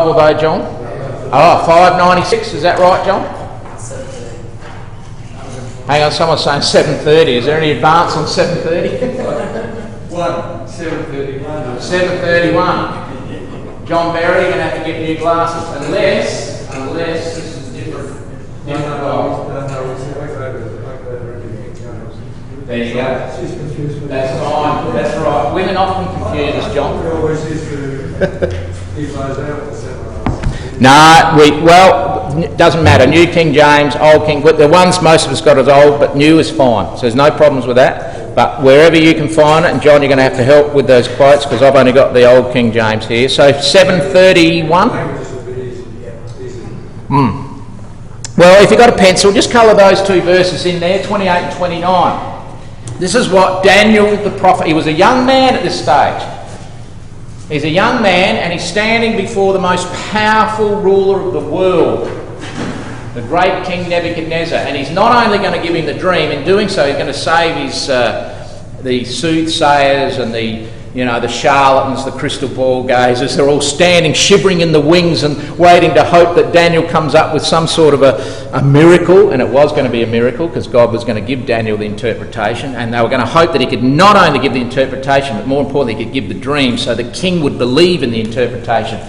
though, John? Oh, 596, is that right, John? Hang on, someone's saying 7:30. Is there any advance on 7:30? 7:31. 7:31. John Berry, you're going to have to get new glasses, unless this is different. There you go. That's fine. That's right. Women often confuse us, John. It doesn't matter. New King James, Old King, the ones most of us got is old, but new is fine. So there's no problems with that. But wherever you can find it, and John, you're going to have to help with those quotes because I've only got the Old King James here. So 7:31. Well, if you've got a pencil, just colour those two verses in there, 28 and 29. This is what Daniel the prophet, he was a young man at this stage. He's a young man and he's standing before the most powerful ruler of the world, the great King Nebuchadnezzar. And he's not only going to give him the dream, in doing so he's going to save his the soothsayers and the charlatans, the crystal ball gazers. They're all standing shivering in the wings and waiting to hope that Daniel comes up with some sort of a miracle, and it was going to be a miracle because God was going to give Daniel the interpretation, and they were going to hope that he could not only give the interpretation but more importantly he could give the dream so the king would believe in the interpretation.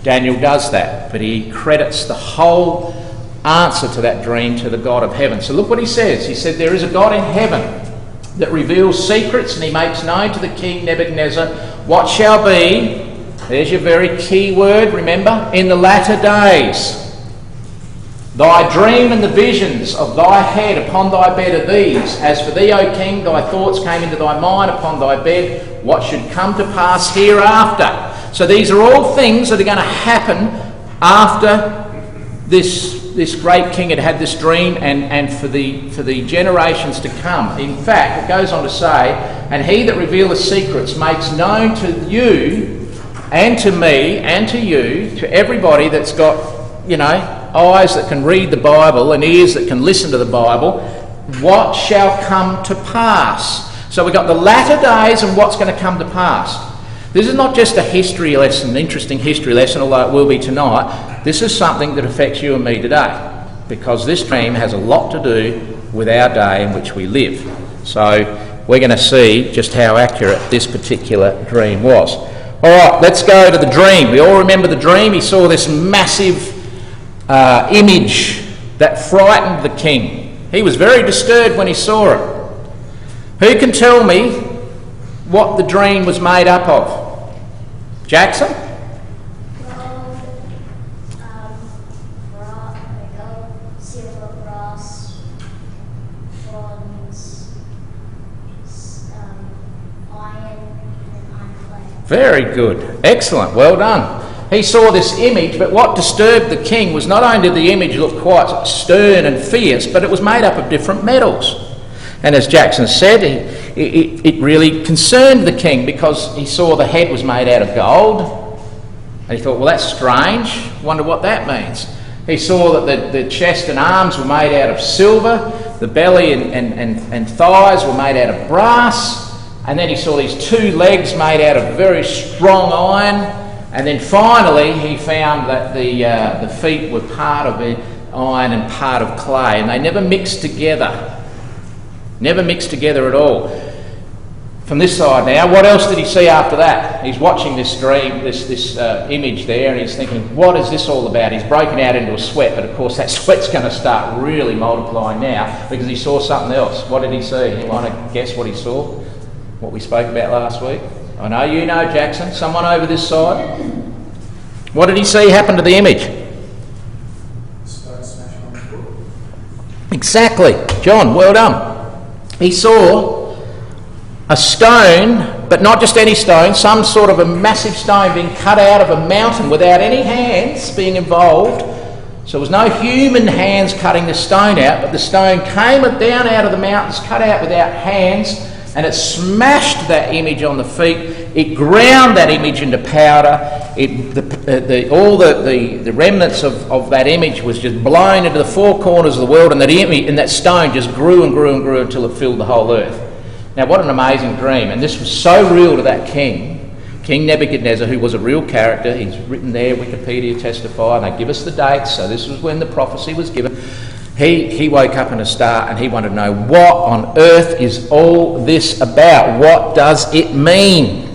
Daniel does that, but he credits the whole answer to that dream to the God of heaven. So look what he says. He said there is a God in heaven that reveals secrets, and he makes known to the king Nebuchadnezzar what shall be, there's your very key word, remember, in the latter days. Thy dream and the visions of thy head upon thy bed are these. As for thee, O king, thy thoughts came into thy mind upon thy bed, what should come to pass hereafter. So these are all things that are going to happen after this great king had this dream and for the generations to come. In fact, it goes on to say, and he that revealeth secrets makes known to you and to me and to you, to everybody that's got, eyes that can read the Bible and ears that can listen to the Bible, what shall come to pass. So we've got the latter days and what's going to come to pass. This is not just a history lesson, an interesting history lesson, although it will be tonight. This is something that affects you and me today, because this dream has a lot to do with our day in which we live. So we're going to see just how accurate this particular dream was. All right, let's go to the dream. We all remember the dream. He saw this massive image that frightened the king. He was very disturbed when he saw it. Who can tell me what the dream was made up of? Jackson? Gold, silver, brass, bronze, iron, and ironclad. Very good. Excellent. Well done. He saw this image, but what disturbed the king was not only did the image look quite stern and fierce, but it was made up of different metals. And as Jackson said, it really concerned the king because he saw the head was made out of gold. And he thought, well, that's strange. Wonder what that means. He saw that the chest and arms were made out of silver. The belly and thighs were made out of brass. And then he saw these two legs made out of very strong iron. And then finally he found that the feet were part of the iron and part of clay. And they never mixed together. Never mixed together at all. From this side now, what else did he see after that? He's watching this dream, this image there, and he's thinking, what is this all about? He's broken out into a sweat, but of course that sweat's going to start really multiplying now because he saw something else. What did he see? You want to guess what he saw? What we spoke about last week? I know you know, Jackson. Someone over this side. What did he see happen to the image? Stone smashing on the floor. Exactly. John, well done. He saw a stone, but not just any stone, some sort of a massive stone being cut out of a mountain without any hands being involved. So there was no human hands cutting the stone out, but the stone came down out of the mountains, cut out without hands, and it smashed that image on the feet. It ground that image into powder. All the remnants of that image was just blown into the four corners of the world, and that stone just grew and grew and grew until it filled the whole earth. Now, what an amazing dream! And this was so real to that king. King Nebuchadnezzar, who was a real character, he's written there, Wikipedia testify, and they give us the dates, so this was when the prophecy was given. He woke up in a star and he wanted to know, what on earth is all this about? What does it mean?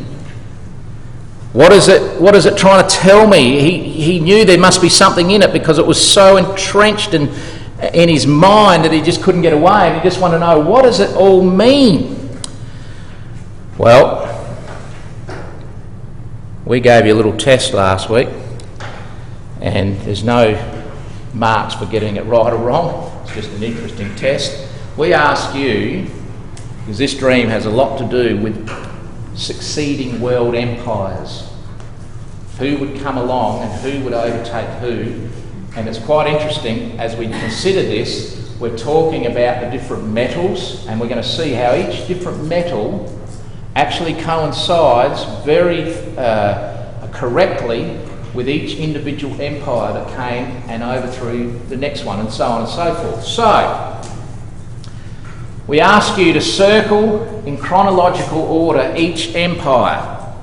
What is it trying to tell me? He knew there must be something in it because it was so entrenched in his mind that he just couldn't get away, and he just wanted to know, what does it all mean? Well, we gave you a little test last week, and there's no marks for getting it right or wrong. It's just an interesting test. We ask you, because this dream has a lot to do with succeeding world empires. Who would come along and who would overtake who? And it's quite interesting, as we consider this, we're talking about the different metals, and we're going to see how each different metal actually coincides very correctly with each individual empire that came and overthrew the next one, and so on and so forth. So, we ask you to circle in chronological order each empire.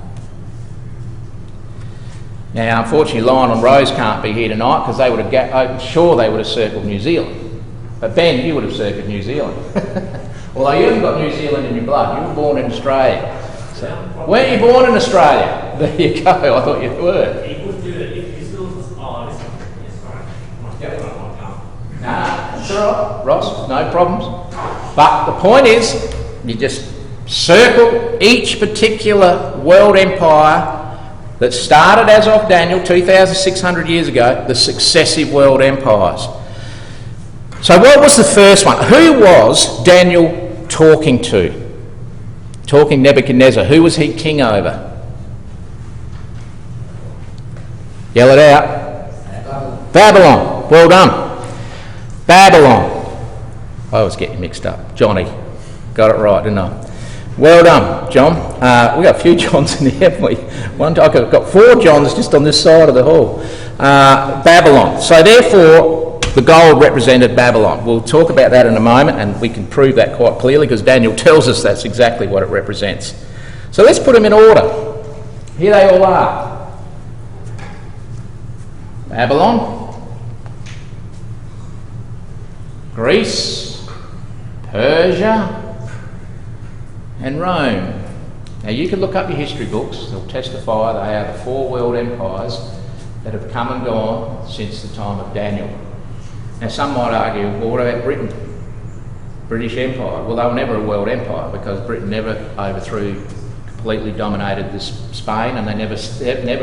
Now, unfortunately, Lionel and Rose can't be here tonight because they would have I'm sure they would have circled New Zealand. But Ben, you would have circled New Zealand. Although you haven't got New Zealand in your blood, you were born in Australia. So, weren't you born in Australia? There you go, I thought you were. He would do it if you still Nah, that's all right, Ross, no problems. But the point is, you just circle each particular world empire that started as of Daniel 2,600 years ago, the successive world empires. So what was the first one? Who was Daniel talking to? Talking Nebuchadnezzar. Who was he king over? Yell it out. Babylon. Well done. Babylon. I was getting mixed up. Johnny. Got it right, didn't I? Well done, John. We've got a few Johns in here, haven't we? I've got 4 Johns just on this side of the hall. Babylon. So therefore, the gold represented Babylon. We'll talk about that in a moment, and we can prove that quite clearly because Daniel tells us that's exactly what it represents. So let's put them in order. Here they all are. Babylon, Greece, Persia, and Rome. Now you can look up your history books, they'll testify they are the 4 world empires that have come and gone since the time of Daniel. Now some might argue, well, what about Britain? British Empire? Well, they were never a world empire because Britain never overthrew, completely dominated Spain, and they never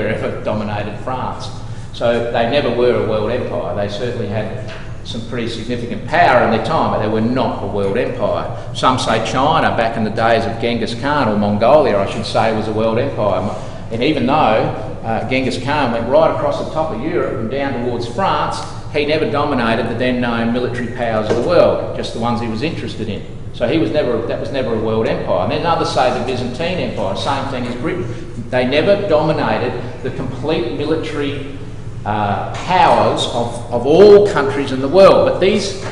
ever dominated France. So they never were a world empire. They certainly had some pretty significant power in their time, but they were not a world empire. Some say China, back in the days of Genghis Khan, or Mongolia I should say, was a world empire. And even though Genghis Khan went right across the top of Europe and down towards France, he never dominated the then known military powers of the world, just the ones he was interested in. So that was never a world empire. And then others say the Byzantine Empire, same thing as Britain. They never dominated the complete military powers of all countries in the world, but these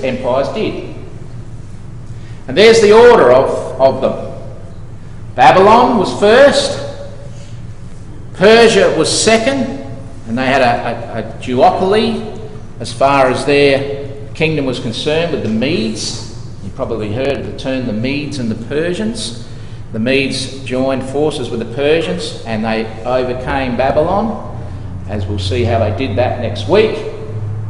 empires did. And there's the order of them. Babylon was first, Persia was second, and they had a duopoly as far as their kingdom was concerned with the Medes. You probably heard of the term the Medes and the Persians. The Medes joined forces with the Persians and they overcame Babylon, as we'll see how they did that next week.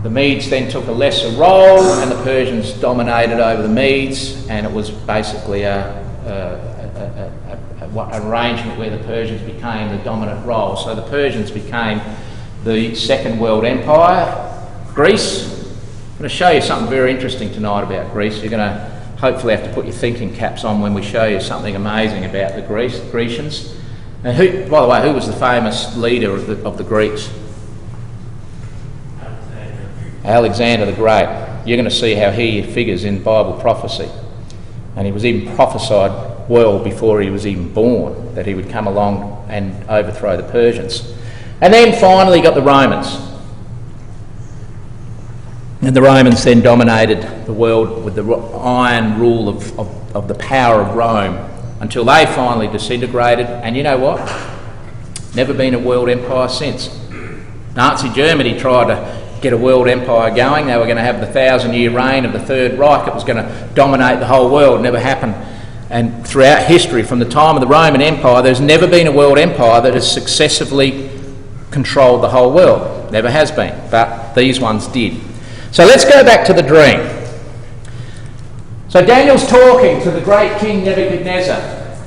The Medes then took a lesser role and the Persians dominated over the Medes, and it was basically an arrangement where the Persians became the dominant role. So the Persians became the second world empire. Greece. I'm going to show you something very interesting tonight about Greece. You're going to hopefully have to put your thinking caps on when we show you something amazing about the Grecians. And who, by the way, who was the famous leader of the Greeks? Alexander the Great. You're going to see how he figures in Bible prophecy. And he was even prophesied well before he was even born, that he would come along and overthrow the Persians. And then finally you got the Romans. And the Romans then dominated the world with the iron rule of the power of Rome. until they finally disintegrated. And you know what? Never been a world empire since. Nazi Germany tried to get a world empire going. They were going to have the 1,000-year reign of the Third Reich. It was going to dominate the whole world. It never happened. And throughout history, from the time of the Roman Empire, there's never been a world empire that has successively controlled the whole world. Never has been. But these ones did. So let's go back to the dream. So Daniel's talking to the great king Nebuchadnezzar,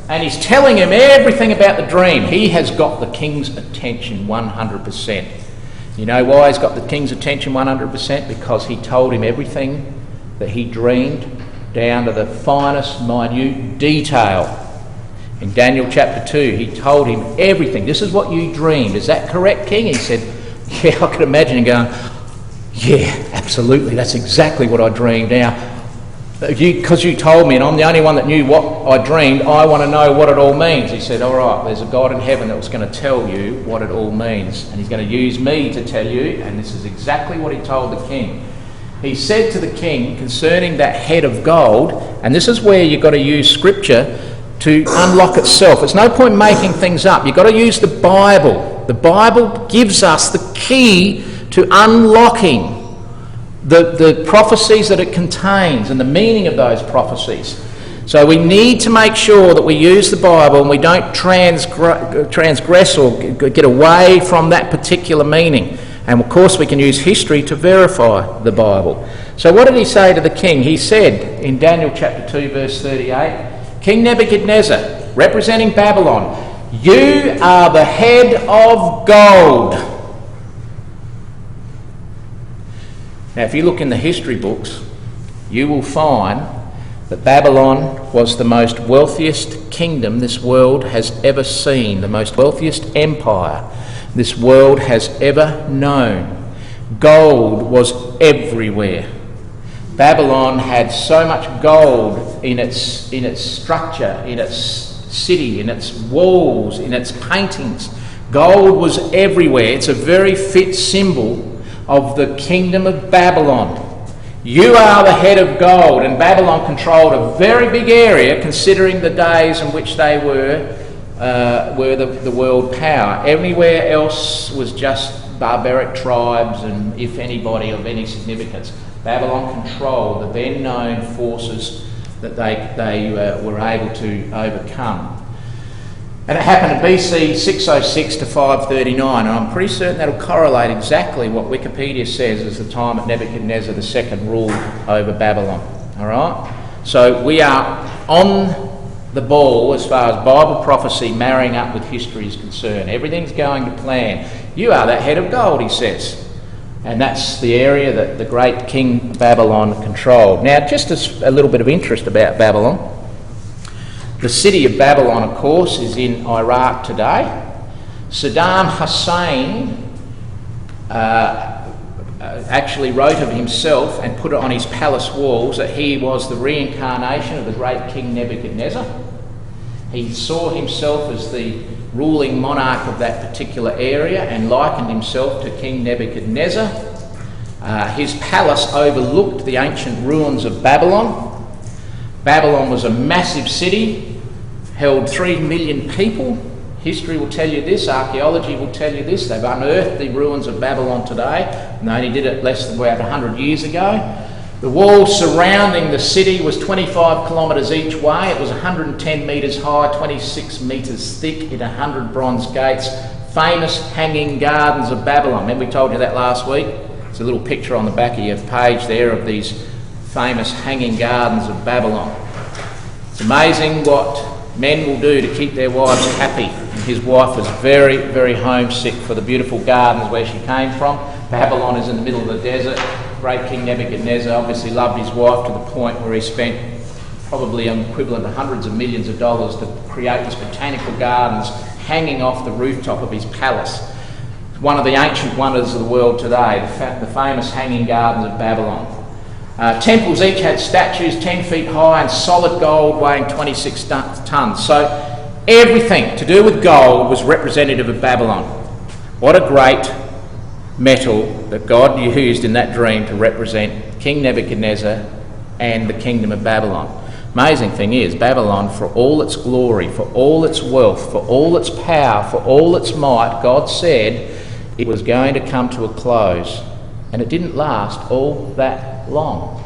and he's telling him everything about the dream. He has got the king's attention 100%. You know why he's got the king's attention 100%? Because he told him everything that he dreamed, down to the finest, minute detail. In Daniel chapter 2, he told him everything. This is what you dreamed. Is that correct, king? He said, yeah, I could imagine him going, yeah, absolutely, that's exactly what I dreamed. Now, because you told me, and I'm the only one that knew what I dreamed, I want to know what it all means. He said, all right, there's a God in heaven that was going to tell you what it all means, and he's going to use me to tell you, and this is exactly what he told the king. He said to the king concerning that head of gold, and this is where you've got to use scripture to unlock itself. There's no point making things up. You've got to use the Bible. The Bible gives us the key to unlocking the prophecies that it contains and the meaning of those prophecies. So we need to make sure that we use the Bible and we don't transgress or get away from that particular meaning. And of course we can use history to verify the Bible. So what did he say to the king? He said in Daniel chapter 2 verse 38, King Nebuchadnezzar, representing Babylon, you are the head of gold. Now, if you look in the history books, you will find that Babylon was the most wealthiest kingdom this world has ever seen, the most wealthiest empire this world has ever known. Gold was everywhere. Babylon had so much gold in its structure, in its city, in its walls, in its paintings. Gold was everywhere. It's a very fit symbol of the kingdom of Babylon. You are the head of gold, and Babylon controlled a very big area considering the days in which they were the world power. Everywhere else was just barbaric tribes and, if anybody, of any significance. Babylon controlled the then known forces that they were able to overcome. And it happened in BC 606 to 539, and I'm pretty certain that'll correlate exactly what Wikipedia says as the time that Nebuchadnezzar II ruled over Babylon. All right? So we are on the ball as far as Bible prophecy marrying up with history is concerned. Everything's going to plan. You are that head of gold, he says. And that's the area that the great King Babylon controlled. Now, just a little bit of interest about Babylon. The city of Babylon, of course, is in Iraq today. Saddam Hussein actually wrote of himself and put it on his palace walls that he was the reincarnation of the great King Nebuchadnezzar. He saw himself as the ruling monarch of that particular area and likened himself to King Nebuchadnezzar. His palace overlooked the ancient ruins of Babylon. Babylon was a massive city, held 3 million people. History will tell you this, archaeology will tell you this. They've unearthed the ruins of Babylon today, and they only did it less than about 100 years ago. The wall surrounding the city was 25 kilometres each way. It was 110 metres high, 26 metres thick, in 100 bronze gates. Famous hanging gardens of Babylon. Remember we told you that last week? There's a little picture on the back of your page there of these famous hanging gardens of Babylon. It's amazing what men will do to keep their wives happy. And his wife was very, very homesick for the beautiful gardens where she came from. Babylon is in the middle of the desert. Great King Nebuchadnezzar obviously loved his wife to the point where he spent probably an equivalent to hundreds of millions of dollars to create these botanical gardens hanging off the rooftop of his palace. It's one of the ancient wonders of the world today, the famous hanging gardens of Babylon. Temples each had statues 10 feet high and solid gold weighing 26 tonnes. So everything to do with gold was representative of Babylon. What a great metal that God used in that dream to represent King Nebuchadnezzar and the kingdom of Babylon. Amazing thing is, Babylon, for all its glory, for all its wealth, for all its power, for all its might, God said it was going to come to a close. And it didn't last all that long.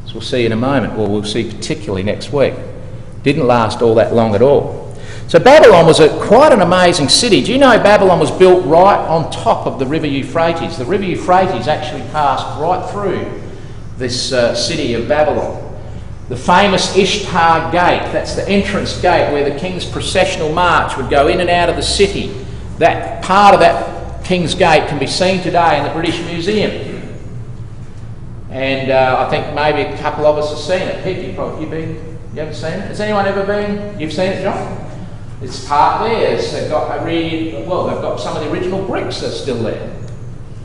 As we'll see in a moment, or we'll see particularly next week. It didn't last all that long at all. So Babylon was quite an amazing city. Do you know Babylon was built right on top of the River Euphrates? The River Euphrates actually passed right through this city of Babylon. The famous Ishtar Gate, that's the entrance gate where the king's processional march would go in and out of the city. That part of that King's Gate can be seen today in the British Museum. And I think maybe a couple of us have seen it. Pete, you haven't seen it? Has anyone ever been? You've seen it, John? It's part there. They've got some of the original bricks that's still there.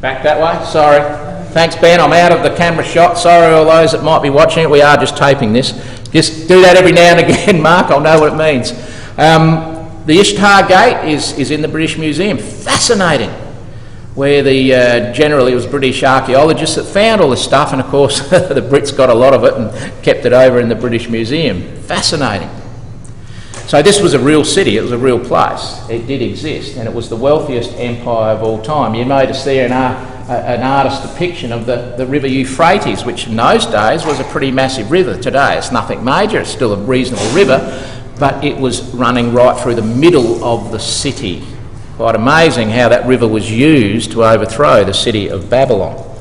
Back that way, sorry. Thanks, Ben. I'm out of the camera shot. Sorry, all those that might be watching it. We are just taping this. Just do that every now and again, Mark. I'll know what it means. The Ishtar Gate is in the British Museum. Fascinating. Where generally it was British archaeologists that found all this stuff, and of course the Brits got a lot of it and kept it over in the British Museum. Fascinating. So this was a real city, it was a real place. It did exist, and it was the wealthiest empire of all time. You notice there an artist's depiction of the River Euphrates, which in those days was a pretty massive river. Today it's nothing major, it's still a reasonable river, but it was running right through the middle of the city. Quite amazing how that river was used to overthrow the city of Babylon.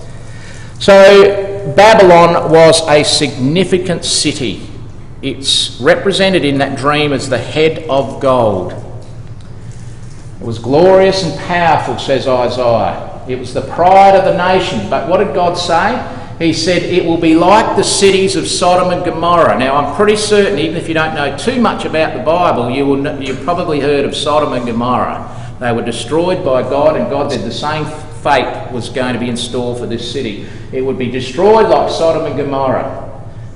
So Babylon was a significant city. It's represented in that dream as the head of gold. It was glorious and powerful, says Isaiah. It was the pride of the nation. But what did God say? He said, it will be like the cities of Sodom and Gomorrah. Now, I'm pretty certain, even if you don't know too much about the Bible, you've probably heard of Sodom and Gomorrah. They were destroyed by God, and God said the same fate was going to be in store for this city. It would be destroyed like Sodom and Gomorrah.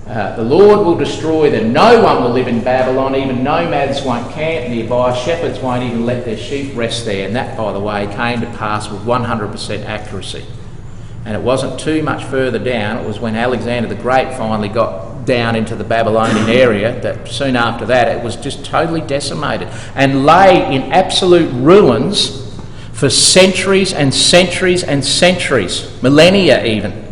The Lord will destroy them. No one will live in Babylon. Even nomads won't camp nearby. Shepherds won't even let their sheep rest there. And that, by the way, came to pass with 100% accuracy. And it wasn't too much further down. It was when Alexander the Great finally got down into the Babylonian area that soon after that it was just totally decimated and lay in absolute ruins for centuries and centuries and centuries, millennia even.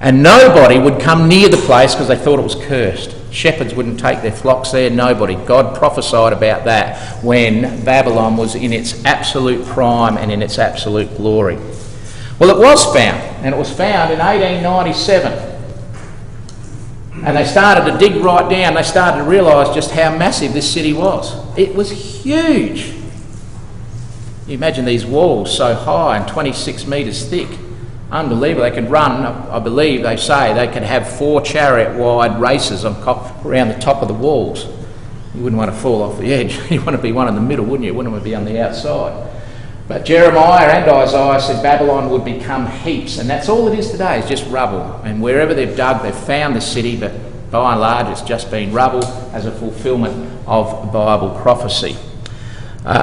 And nobody would come near the place because they thought it was cursed. Shepherds wouldn't take their flocks there, nobody. God prophesied about that when Babylon was in its absolute prime and in its absolute glory. Well, it was found, and it was found in 1897. And they started to dig right down. They started to realise just how massive this city was. It was huge. You imagine these walls so high and 26 metres thick. Unbelievable. They could run, I believe they say, they could have 4 chariot-wide races around the top of the walls. You wouldn't want to fall off the edge. You want to be one in the middle, wouldn't you? You wouldn't want to be on the outside. But Jeremiah and Isaiah said Babylon would become heaps, and that's all it is today, is just rubble. And wherever they've dug, they've found the city, but by and large it's just been rubble as a fulfilment of Bible prophecy.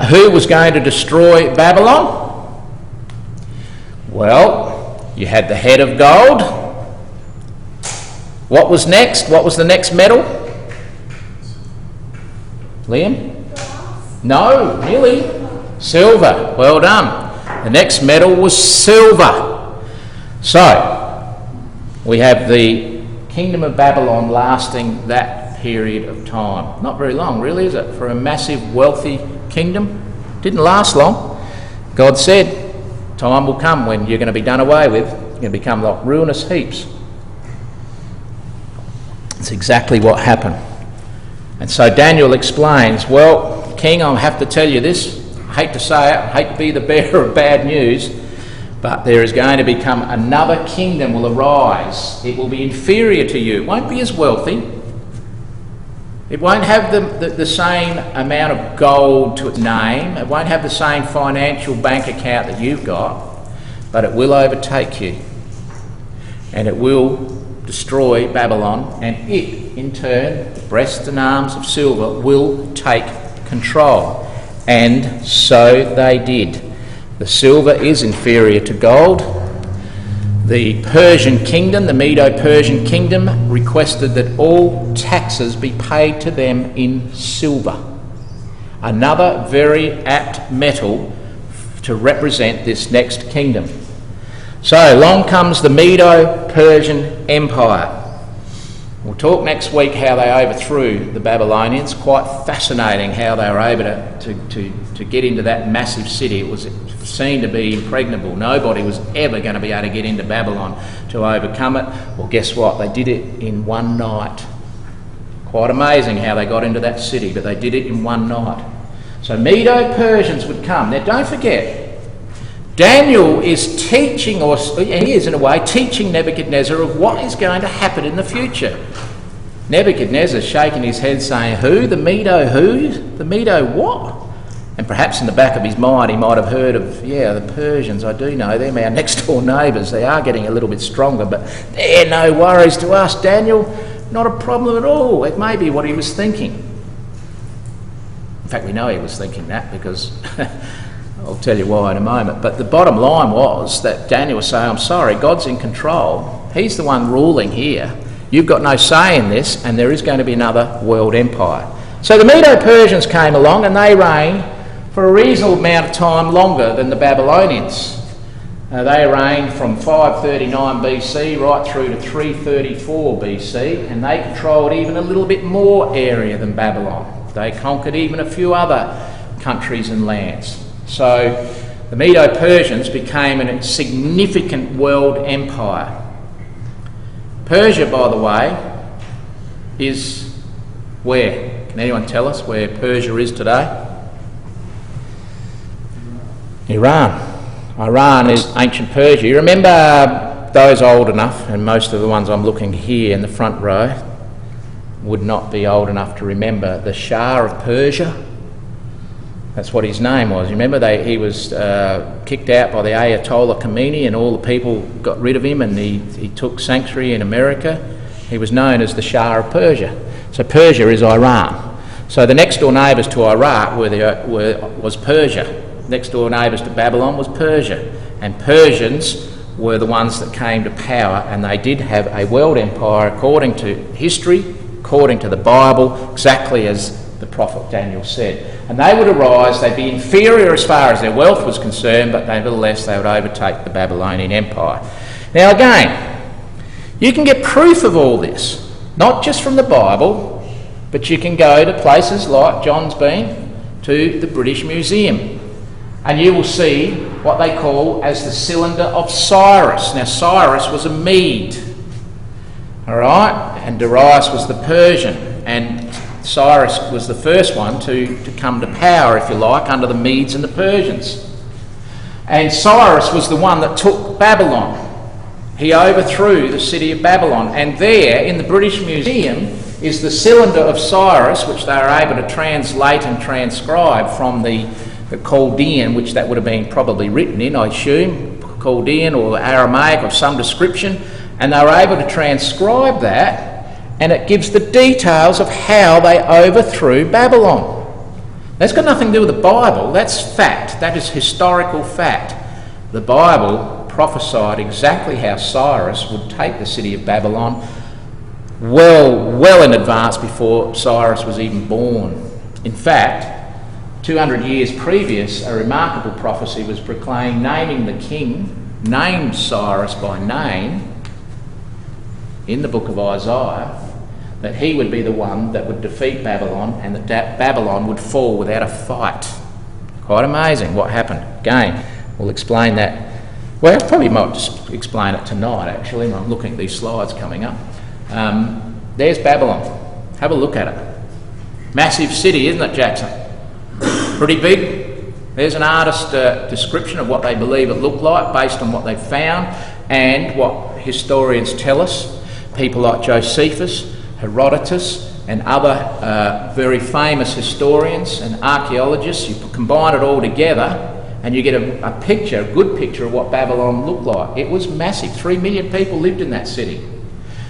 Who was going to destroy Babylon? Well, you had the head of gold. What was next? What was the next metal? Liam? No, nearly. Silver. Well done. The next metal was silver. So, we have the kingdom of Babylon lasting that period of time. Not very long, really, is it? For a massive, wealthy kingdom. Didn't last long. God said, time will come when you're going to be done away with. You're going to become like ruinous heaps. It's exactly what happened. And so Daniel explains, well, King, I'll have to tell you this. I hate to say it, I hate to be the bearer of bad news, but there is going to become another kingdom will arise. It will be inferior to you. It won't be as wealthy. It won't have the same amount of gold to its name. It won't have the same financial bank account that you've got, but it will overtake you. And it will destroy Babylon, and it, in turn, the breasts and arms of silver, will take control. And so they did. The silver is inferior to gold. The Persian kingdom, the Medo-Persian kingdom, requested that all taxes be paid to them in silver. Another very apt metal to represent this next kingdom. So along comes the Medo-Persian Empire. We'll talk next week how they overthrew the Babylonians. Quite fascinating how they were able to get into that massive city. It was seen to be impregnable. Nobody was ever going to be able to get into Babylon to overcome it. Well, guess what? They did it in one night. Quite amazing how they got into that city, but they did it in one night. So Medo-Persians would come. Now don't forget, Daniel is teaching, or he is in a way, teaching Nebuchadnezzar of what is going to happen in the future. Nebuchadnezzar shaking his head saying, who? The Medo who? The Medo what? And perhaps in the back of his mind he might have heard of, the Persians, I do know, they're our next door neighbours. They are getting a little bit stronger, but they're no worries to us, Daniel. Not a problem at all. It may be what he was thinking. In fact, we know he was thinking that because I'll tell you why in a moment. But the bottom line was that Daniel was saying, I'm sorry, God's in control. He's the one ruling here. You've got no say in this, and there is going to be another world empire. So the Medo-Persians came along and they reigned for a reasonable amount of time longer than the Babylonians. They reigned from 539 BC right through to 334 BC, and they controlled even a little bit more area than Babylon. They conquered even a few other countries and lands. So the Medo-Persians became a significant world empire. Persia, by the way, is where? Can anyone tell us where Persia is today? Iran. Iran is ancient Persia. You remember, those old enough, and most of the ones I'm looking here in the front row would not be old enough to remember the Shah of Persia. That's what his name was. You remember he was kicked out by the Ayatollah Khomeini and all the people got rid of him, and he took sanctuary in America. He was known as the Shah of Persia. So Persia is Iran. So the next door neighbours to Iraq was Persia. Next door neighbours to Babylon was Persia. And Persians were the ones that came to power, and they did have a world empire according to history, according to the Bible, exactly as the prophet Daniel said. And they would arise, they'd be inferior as far as their wealth was concerned, but nevertheless they would overtake the Babylonian Empire. Now again, you can get proof of all this, not just from the Bible, but you can go to places like John's been to the British Museum, and you will see what they call as the Cylinder of Cyrus. Now Cyrus was a Mede, all right, and Darius was the Persian, and Cyrus was the first one to come to power, if you like, under the Medes and the Persians. And Cyrus was the one that took Babylon. He overthrew the city of Babylon, and there in the British Museum is the Cylinder of Cyrus, which they were able to translate and transcribe from the Chaldean, which that would have been probably written in, I assume, Chaldean or Aramaic of some description, and they were able to transcribe that, and it gives the details of how they overthrew Babylon. That's got nothing to do with the Bible. That's fact. That is historical fact. The Bible prophesied exactly how Cyrus would take the city of Babylon well in advance before Cyrus was even born. In fact, 200 years previous, a remarkable prophecy was proclaimed naming the king, named Cyrus by name, in the book of Isaiah, that he would be the one that would defeat Babylon, and that Babylon would fall without a fight. Quite amazing what happened. Again, we'll explain that. Well, I probably might just explain it tonight, actually. I'm looking at these slides coming up. There's Babylon. Have a look at it. Massive city, isn't it, Jackson? Pretty big. There's an artist's description of what they believe it looked like based on what they've found and what historians tell us. People like Josephus, Herodotus, and other very famous historians and archaeologists. You combine it all together and you get a picture, a good picture of what Babylon looked like. It was massive. 3 million people lived in that city.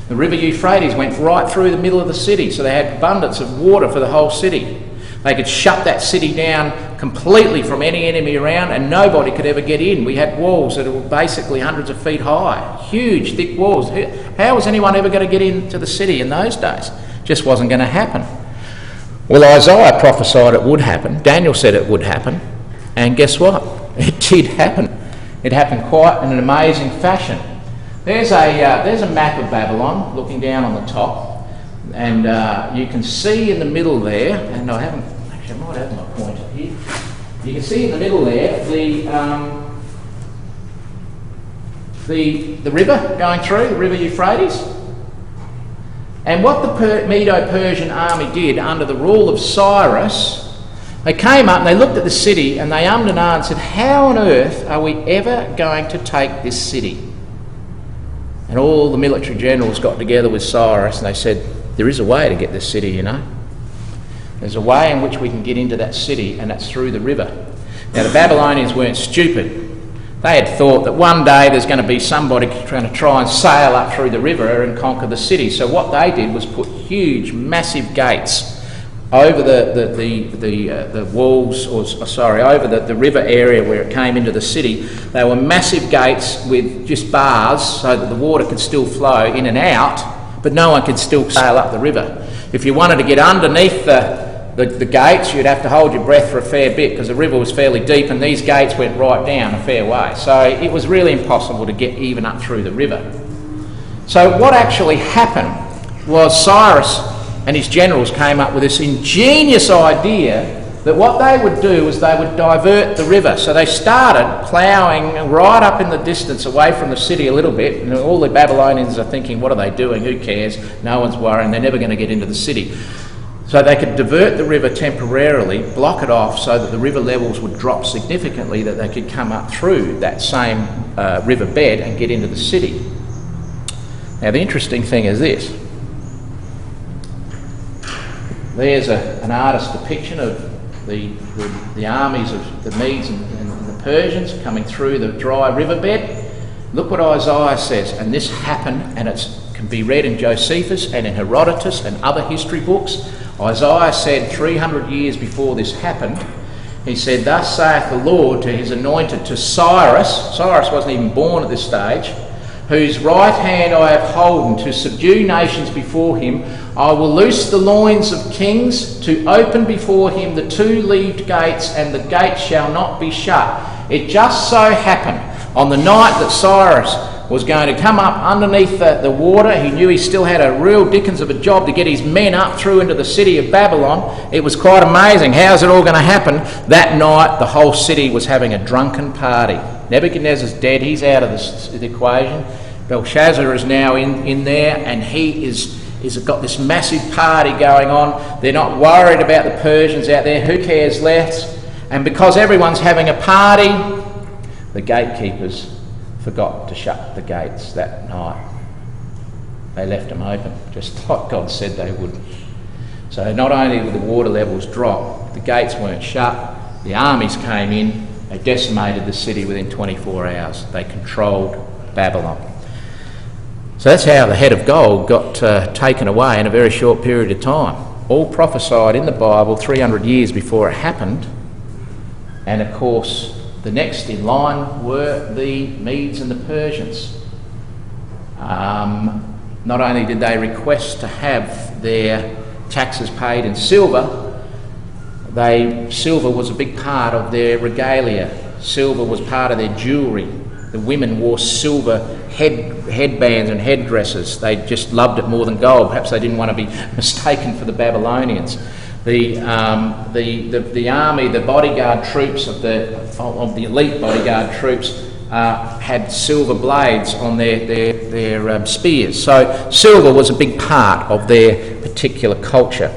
The river Euphrates went right through the middle of the city, so they had abundance of water for the whole city. They could shut that city down completely from any enemy around, and nobody could ever get in. We had walls that were basically hundreds of feet high, huge, thick walls. How was anyone ever going to get into the city in those days? Just wasn't going to happen. Well, Isaiah prophesied it would happen. Daniel said it would happen. And guess what? It did happen. It happened quite in an amazing fashion. There's a map of Babylon looking down on the top, and you can see in the middle there, and I might have my pointer here. You can see in the middle there the river going through, the River Euphrates. And what the Medo-Persian army did under the rule of Cyrus, they came up and they looked at the city and they ummed and ahed and said, how on earth are we ever going to take this city? And all the military generals got together with Cyrus and they said, there is a way to get this city, you know. There's a way in which we can get into that city, and that's through the river. Now, the Babylonians weren't stupid. They had thought that one day there's going to be somebody trying to try and sail up through the river and conquer the city. So what they did was put huge, massive gates over the walls, over the river area where it came into the city. They were massive gates with just bars so that the water could still flow in and out, but no one could still sail up the river. If you wanted to get underneath the gates, you'd have to hold your breath for a fair bit because the river was fairly deep and these gates went right down a fair way. So it was really impossible to get even up through the river. So what actually happened was Cyrus and his generals came up with this ingenious idea that what they would do was they would divert the river. So they started ploughing right up in the distance away from the city a little bit, and all the Babylonians are thinking, what are they doing? Who cares? No one's worrying. They're never going to get into the city. So they could divert the river temporarily, block it off so that the river levels would drop significantly, that they could come up through that same river bed and get into the city. Now the interesting thing is this. There's an artist's depiction of the armies of the Medes and the Persians coming through the dry riverbed. Look what Isaiah says, and this happened, and it can be read in Josephus and in Herodotus and other history books. Isaiah said 300 years before this happened, he said, thus saith the Lord to his anointed, to Cyrus. Cyrus wasn't even born at this stage. Whose right hand I have holden to subdue nations before him. I will loose the loins of kings, to open before him the two-leaved gates, and the gates shall not be shut. It just so happened on the night that Cyrus was going to come up underneath the water. He knew he still had a real dickens of a job to get his men up through into the city of Babylon. It was quite amazing. How's it all going to happen? That night the whole city was having a drunken party. Nebuchadnezzar's dead, he's out of the equation. Belshazzar is now in there, and he is got this massive party going on. They're not worried about the Persians out there. Who cares less? And because everyone's having a party, the gatekeepers forgot to shut the gates that night. They left them open, just like God said they would. So not only did the water levels drop, the gates weren't shut, the armies came in, they decimated the city within 24 hours. They controlled Babylon. So that's how the head of gold got taken away in a very short period of time. All prophesied in the Bible 300 years before it happened. And of course, the next in line were the Medes and the Persians. Not only did they request to have their taxes paid in silver, silver was a big part of their regalia. Silver was part of their jewellery. The women wore silver headbands and headdresses. They just loved it more than gold. Perhaps they didn't want to be mistaken for the Babylonians. The army, the bodyguard troops of the elite bodyguard troops had silver blades on their spears. So silver was a big part of their particular culture.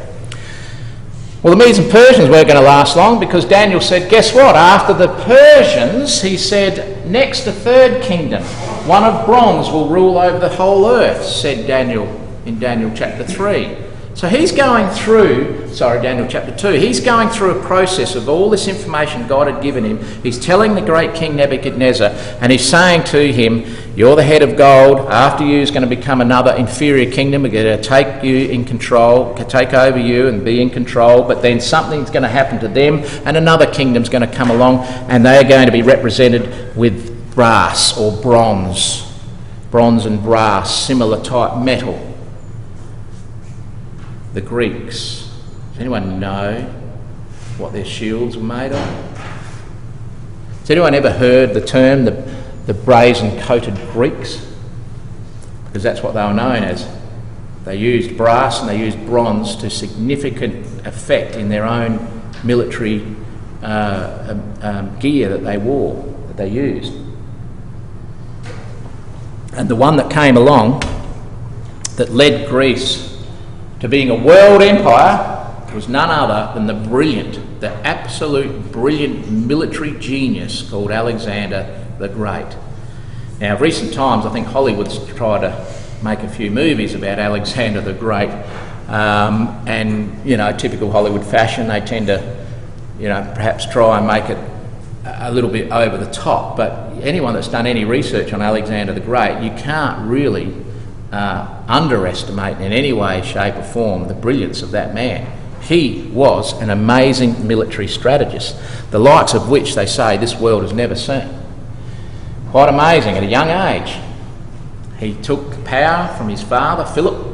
Well, the Medes and Persians weren't going to last long, because Daniel said, guess what? After the Persians, he said, next a third kingdom, one of bronze, will rule over the whole earth, said Daniel in Daniel chapter 3. So he's going through, Daniel chapter 2, he's going through a process of all this information God had given him. He's telling the great King Nebuchadnezzar, and he's saying to him, you're the head of gold, after you is going to become another inferior kingdom, we're going to take you in control, take over you and be in control, but then something's going to happen to them, and another kingdom's going to come along, and they're going to be represented with brass or bronze and brass, similar type metal. The Greeks. Does anyone know what their shields were made of? Has anyone ever heard the term the brazen-coated Greeks? Because that's what they were known as. They used brass and they used bronze to significant effect in their own military gear that they wore, that they used. And the one that came along that led Greece to being a world empire was none other than the absolute brilliant military genius called Alexander the Great. Now, of recent times, I think Hollywood's tried to make a few movies about Alexander the Great, and, typical Hollywood fashion, they tend to, perhaps try and make it a little bit over the top, but anyone that's done any research on Alexander the Great, you can't really underestimate in any way, shape or form the brilliance of that man. He was an amazing military strategist, the likes of which they say this world has never seen. Quite amazing. At a young age, he took power from his father, Philip,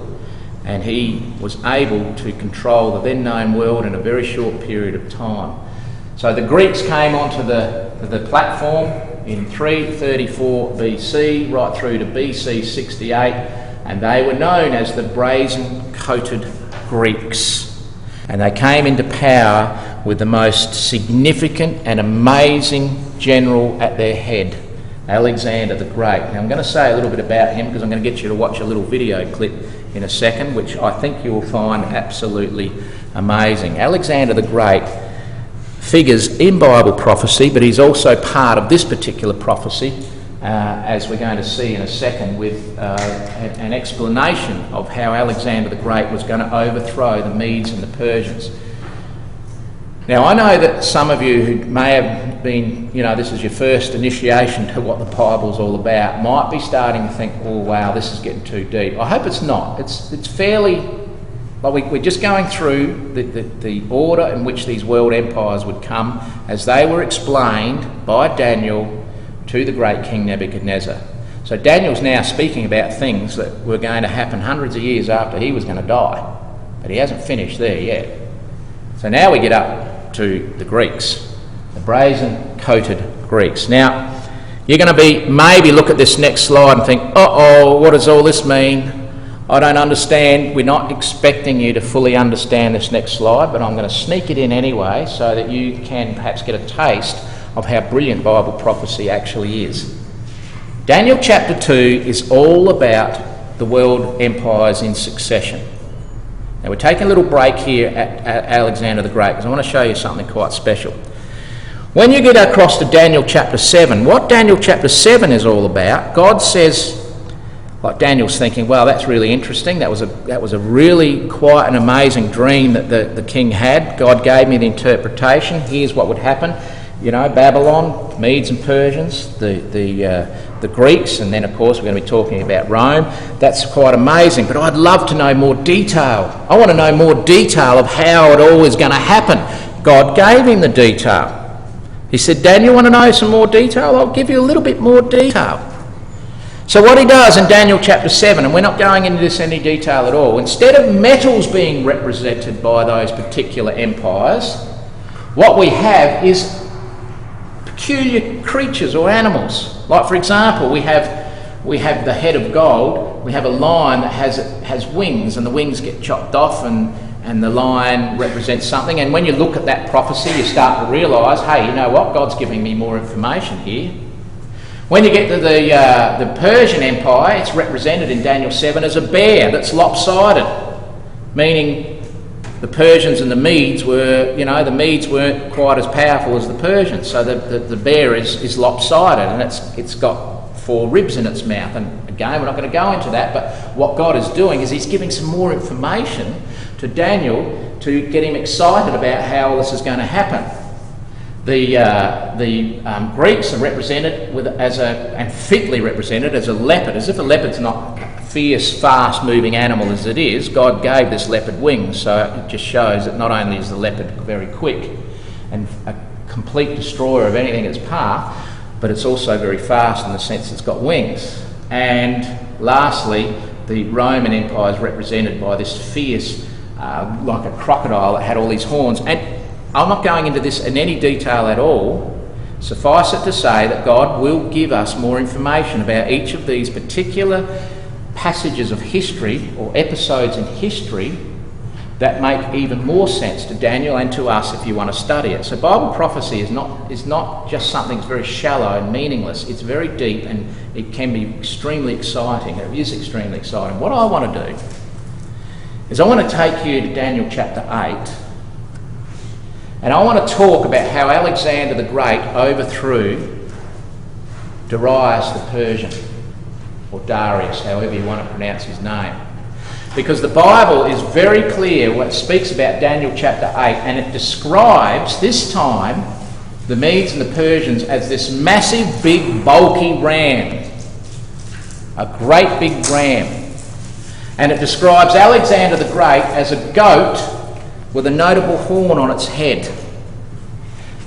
and he was able to control the then known world in a very short period of time. So the Greeks came onto the platform in 334 BC right through to BC 68, and they were known as the brazen-coated Greeks. And they came into power with the most significant and amazing general at their head, Alexander the Great. Now I'm going to say a little bit about him because I'm going to get you to watch a little video clip in a second, which I think you will find absolutely amazing. Alexander the Great figures in Bible prophecy, but he's also part of this particular prophecy, as we're going to see in a second, with an explanation of how Alexander the Great was going to overthrow the Medes and the Persians. Now, I know that some of you who may have been, this is your first initiation to what the Bible's all about, might be starting to think, oh wow, this is getting too deep. I hope it's not. It's fairly, we're just going through the order in which these world empires would come as they were explained by Daniel to the great King Nebuchadnezzar. So Daniel's now speaking about things that were going to happen hundreds of years after he was going to die, but he hasn't finished there yet. So now we get up to the Greeks, the brazen-coated Greeks. Now, you're going to maybe look at this next slide and think, uh-oh, what does all this mean? I don't understand. We're not expecting you to fully understand this next slide, but I'm going to sneak it in anyway so that you can perhaps get a taste of how brilliant Bible prophecy actually is. Daniel chapter 2 is all about the world empires in succession. Now we're taking a little break here at Alexander the Great because I want to show you something quite special. When you get across to Daniel chapter 7, what Daniel chapter 7 is all about, God says, like Daniel's thinking, well, that's really interesting. That was a really quite an amazing dream that the king had. God gave me the interpretation. Here's what would happen. Babylon, Medes and Persians, the Greeks, and then of course we're going to be talking about Rome. That's quite amazing, but I'd love to know more detail. I want to know more detail of how it all is going to happen. God gave him the detail. He said, Daniel, want to know some more detail? I'll give you a little bit more detail. So what he does in Daniel chapter 7, and we're not going into this in any detail at all, instead of metals being represented by those particular empires, what we have is peculiar creatures or animals. Like, for example, we have the head of gold. We have a lion that has wings, and the wings get chopped off, and the lion represents something. And when you look at that prophecy, you start to realise, hey, you know what? God's giving me more information here. When you get to the Persian Empire, it's represented in Daniel 7 as a bear that's lopsided, meaning the Persians and the Medes the Medes weren't quite as powerful as the Persians, so the bear is lopsided, and it's got 4 ribs in its mouth. And again, we're not going to go into that, but what God is doing is he's giving some more information to Daniel to get him excited about how all this is going to happen. The Greeks are represented and fitly represented as a leopard, as if a leopard's not a fierce, fast-moving animal as it is. God gave this leopard wings, so it just shows that not only is the leopard very quick and a complete destroyer of anything in its path, but it's also very fast in the sense it's got wings. And lastly, the Roman Empire is represented by this fierce, like a crocodile that had all these horns. And I'm not going into this in any detail at all. Suffice it to say that God will give us more information about each of these particular passages of history or episodes in history that make even more sense to Daniel and to us if you want to study it. So Bible prophecy is not just something that's very shallow and meaningless. It's very deep, and it can be extremely exciting. It is extremely exciting. What I want to do is I want to take you to Daniel chapter 8, and I want to talk about how Alexander the Great overthrew Darius the Persian, or Darius, however you want to pronounce his name. Because the Bible is very clear when it speaks about Daniel chapter 8, and it describes this time the Medes and the Persians as this massive, big, bulky ram. A great big ram. And it describes Alexander the Great as a goat with a notable horn on its head.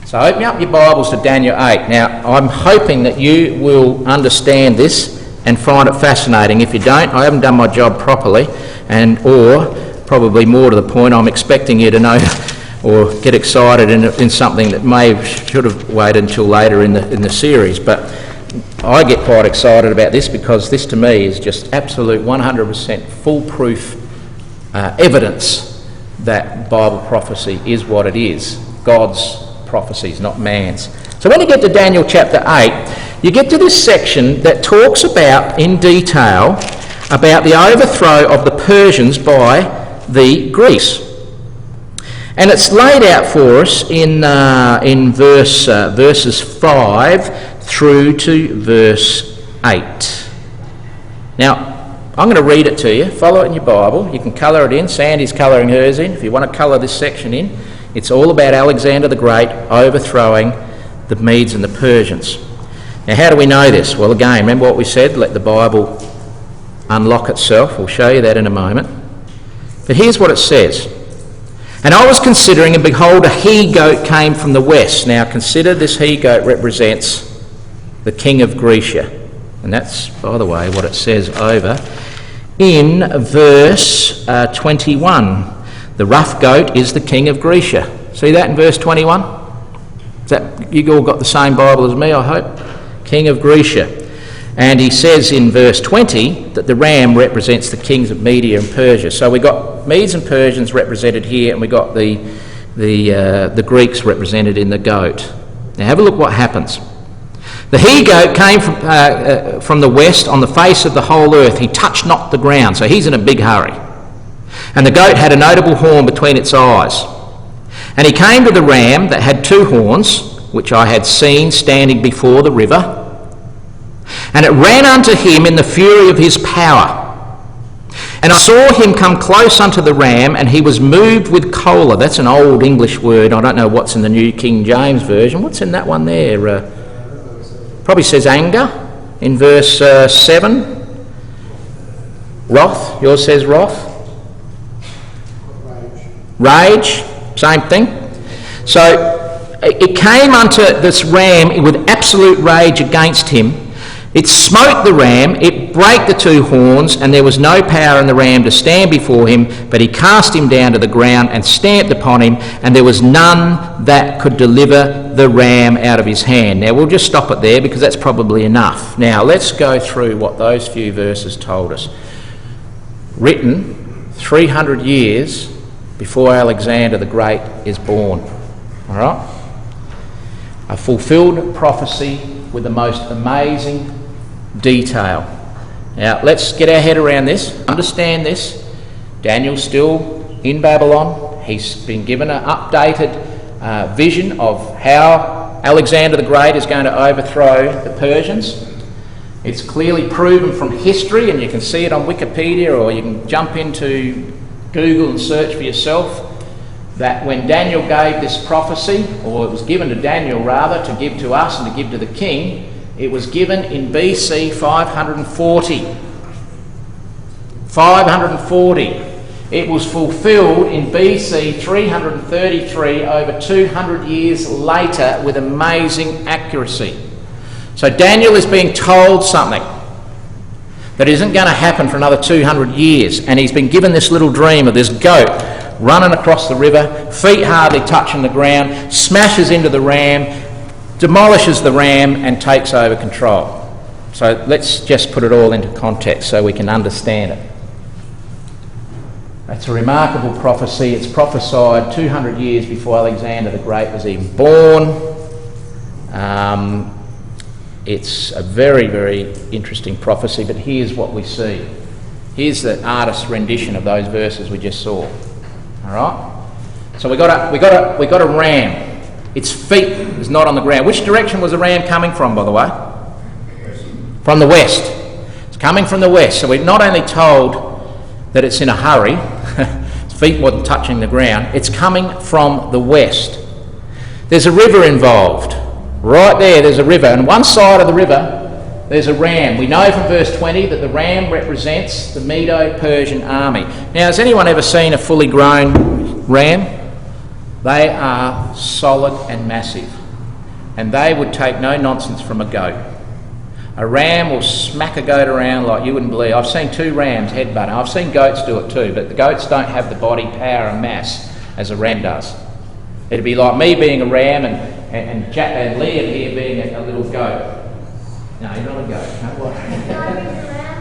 So open up your Bibles to Daniel 8. Now, I'm hoping that you will understand this and find it fascinating. If you don't, I haven't done my job properly, or probably more to the point, I'm expecting you to know or get excited in something that should have waited until later in the series. But I get quite excited about this because this to me is just absolute 100% foolproof evidence that Bible prophecy is what it is. God's prophecies, not man's. So when you get to Daniel chapter 8, you get to this section that talks about, in detail, about the overthrow of the Persians by the Greeks. And it's laid out for us in verses 5 through to verse 8. Now, I'm going to read it to you. Follow it in your Bible. You can colour it in. Sandy's colouring hers in. If you want to colour this section in, it's all about Alexander the Great overthrowing the Medes and the Persians. Now, how do we know this? Well, again, remember what we said? Let the Bible unlock itself. We'll show you that in a moment. But here's what it says. And I was considering, and behold, a he-goat came from the west. Now, consider this he-goat represents the king of Grecia. And that's, by the way, what it says over in verse 21. The rough goat is the king of Grecia. See that in verse 21? Is that, you all got the same Bible as me, I hope? King of Grecia. And he says in verse 20 that the ram represents the kings of Media and Persia. So we've got Medes and Persians represented here, and we've got the Greeks represented in the goat. Now have a look what happens. The he-goat came from the west on the face of the whole earth. He touched not the ground, so he's in a big hurry. And the goat had a notable horn between its eyes. And he came to the ram that had two horns, which I had seen standing before the river. And it ran unto him in the fury of his power. And I saw him come close unto the ram, and he was moved with choler. That's an old English word. I don't know what's in the New King James Version. What's in that one there? Probably says anger in verse 7. Wrath. Yours says wrath. Rage. Same thing. So it came unto this ram with absolute rage against him. It smote the ram, it brake the two horns, and there was no power in the ram to stand before him, but he cast him down to the ground and stamped upon him, and there was none that could deliver the ram out of his hand. Now we'll just stop it there because that's probably enough. Now let's go through what those few verses told us. Written 300 years before Alexander the Great is born. All right? A fulfilled prophecy with the most amazing detail. Now, let's get our head around this, understand this. Daniel's still in Babylon. He's been given an updated vision of how Alexander the Great is going to overthrow the Persians. It's clearly proven from history, and you can see it on Wikipedia, or you can jump into Google and search for yourself that when Daniel gave this prophecy, or it was given to Daniel rather, to give to us and to give to the king, it was given in BC 540. 540. It was fulfilled in BC 333, over 200 years later, with amazing accuracy. So Daniel is being told something that isn't going to happen for another 200 years, and he's been given this little dream of this goat running across the river, feet hardly touching the ground, smashes into the ram, demolishes the ram and takes over control. So let's just put it all into context so we can understand it. It's a remarkable prophecy. It's prophesied 200 years before Alexander the Great was even born. It's a very, very interesting prophecy, but here's what we see. Here's the artist's rendition of those verses we just saw. All right? So we got a ram. Its feet is not on the ground. Which direction was the ram coming from, by the way? From the west. It's coming from the west. So we're not only told that it's in a hurry, its feet wasn't touching the ground, it's coming from the west. There's a river involved. Right there's a river, and one side of the river there's a ram. We know from verse 20 that the ram represents the Medo-Persian army. Now, has anyone ever seen a fully grown ram? They are solid and massive, and they would take no nonsense from a goat. A ram will smack a goat around like you wouldn't believe. I've seen 2 rams headbutt. I've seen goats do it too, but the goats don't have the body power and mass as a ram does. It'd be like me being a ram and Liam here being a little goat. No, you're not a goat. No, what?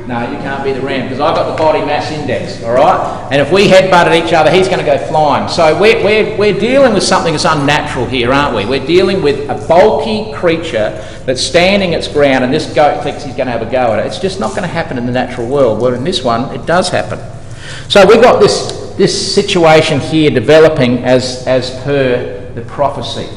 No, you can't be the ram because I've got the body mass index, all right? And if we headbutt at each other, he's going to go flying. So we're dealing with something that's unnatural here, aren't we? We're dealing with a bulky creature that's standing its ground, and this goat thinks he's going to have a go at it. It's just not going to happen in the natural world. Well, in this one, it does happen. So we've got this situation here developing as per the prophecy.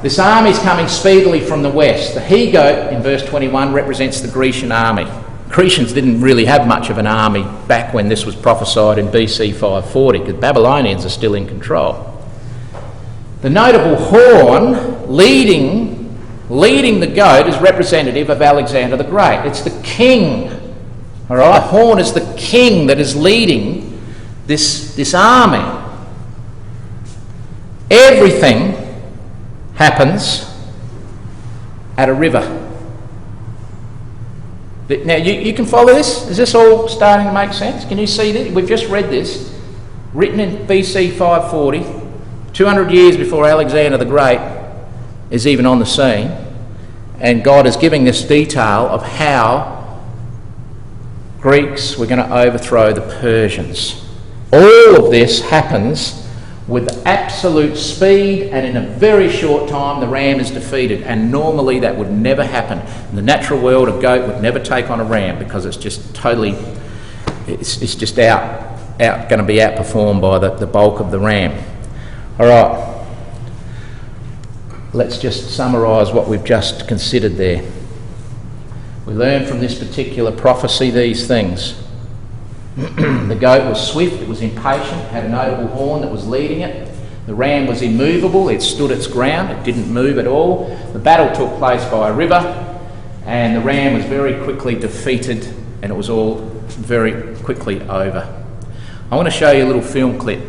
This army is coming speedily from the west. The he-goat in verse 21 represents the Grecian army. Grecians didn't really have much of an army back when this was prophesied in BC 540 because Babylonians are still in control. The notable horn leading the goat is representative of Alexander the Great. It's the king. All right, the horn is the king that is leading this army. Everything happens at a river. Now, you can follow this? Is this all starting to make sense? Can you see this? We've just read this, written in BC 540, 200 years before Alexander the Great is even on the scene, and God is giving this detail of how Greeks were going to overthrow the Persians. All of this happens with absolute speed, and in a very short time the ram is defeated, and normally that would never happen. In the natural world, a goat would never take on a ram because it's just totally, it's just going to be outperformed by the bulk of the ram. All right, let's just summarise what we've just considered there. We learn from this particular prophecy these things. The goat was swift, it was impatient, had a notable horn that was leading it. The ram was immovable, it stood its ground, it didn't move at all. The battle took place by a river, and the ram was very quickly defeated, and it was all very quickly over. I want to show you a little film clip.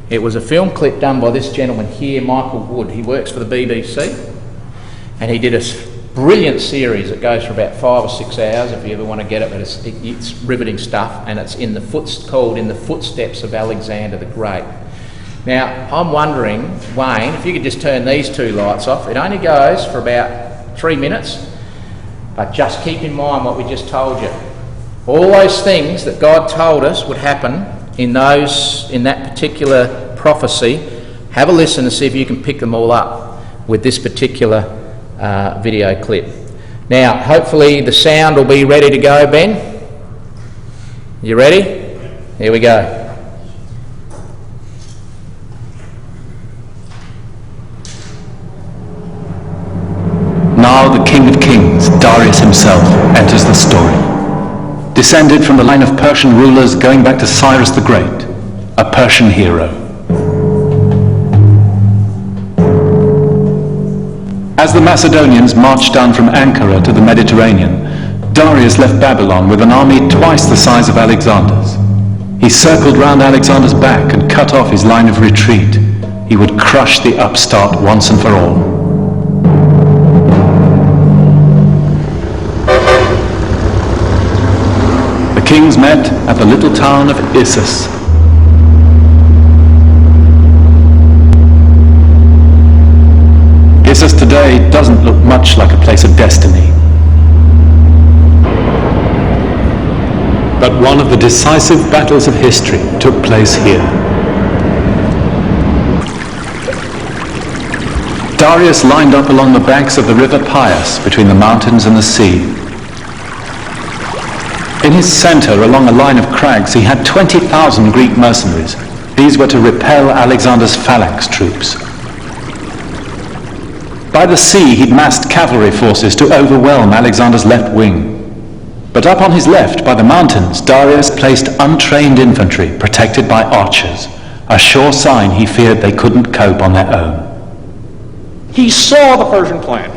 It was a film clip done by this gentleman here, Michael Wood. He works for the BBC, and he did a brilliant series. It goes for about 5 or 6 hours if you ever want to get it, but it's riveting stuff, and it's called In the Footsteps of Alexander the Great. Now, I'm wondering, Wayne, if you could just turn these 2 lights off. It only goes for about 3 minutes, but just keep in mind what we just told you. All those things that God told us would happen in that particular prophecy, have a listen and see if you can pick them all up with this particular video clip. Now, hopefully the sound will be ready to go, Ben. You ready? Here we go. Now the King of Kings, Darius himself, enters the story. Descended from the line of Persian rulers going back to Cyrus the Great, a Persian hero. As the Macedonians marched down from Ankara to the Mediterranean, Darius left Babylon with an army twice the size of Alexander's. He circled round Alexander's back and cut off his line of retreat. He would crush the upstart once and for all. The kings met at the little town of Issus. Issus today doesn't look much like a place of destiny. But one of the decisive battles of history took place here. Darius lined up along the banks of the river Pius between the mountains and the sea. In his center, along a line of crags, he had 20,000 Greek mercenaries. These were to repel Alexander's phalanx troops. By the sea, he'd massed cavalry forces to overwhelm Alexander's left wing. But up on his left, by the mountains, Darius placed untrained infantry protected by archers, a sure sign he feared they couldn't cope on their own. He saw the Persian plan.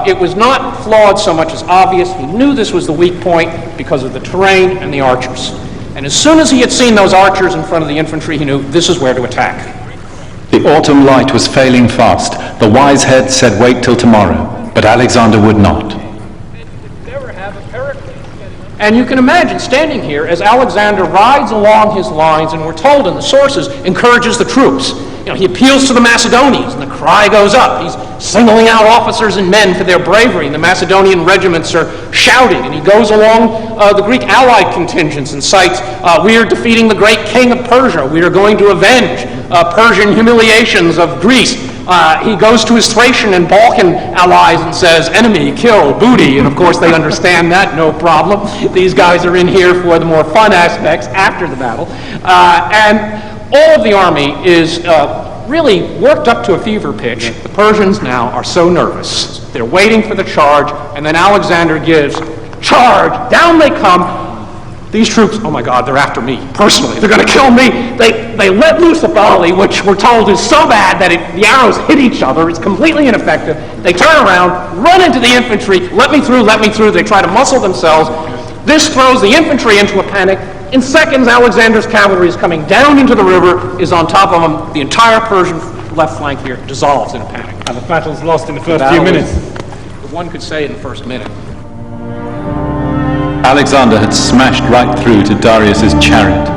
It was not flawed so much as obvious. He knew this was the weak point because of the terrain and the archers. And as soon as he had seen those archers in front of the infantry, he knew this is where to attack. The autumn light was failing fast. The wise head said wait till tomorrow, but Alexander would not. And you can imagine standing here as Alexander rides along his lines, and we're told in the sources, encourages the troops. You know, he appeals to the Macedonians, and the cry goes up. He's singling out officers and men for their bravery, and the Macedonian regiments are shouting, and he goes along the Greek allied contingents and cites, we are defeating the great king of Persia. We are going to avenge Persian humiliations of Greece. He goes to his Thracian and Balkan allies and says, enemy, kill, booty, and of course they understand that, no problem. These guys are in here for the more fun aspects after the battle. And all of the army is really worked up to a fever pitch. The Persians now are so nervous. They're waiting for the charge, and then Alexander gives, charge, down they come. These troops, oh my God, they're after me, personally. They're going to kill me. They let loose a volley, which we're told is so bad that the arrows hit each other. It's completely ineffective. They turn around, run into the infantry, let me through, let me through. They try to muscle themselves. This throws the infantry into a panic. In seconds, Alexander's cavalry is coming down into the river, is on top of them. The entire Persian left flank here dissolves in a panic. And the battle's lost in the first few minutes. One could say in the first minute. Alexander had smashed right through to Darius's chariot.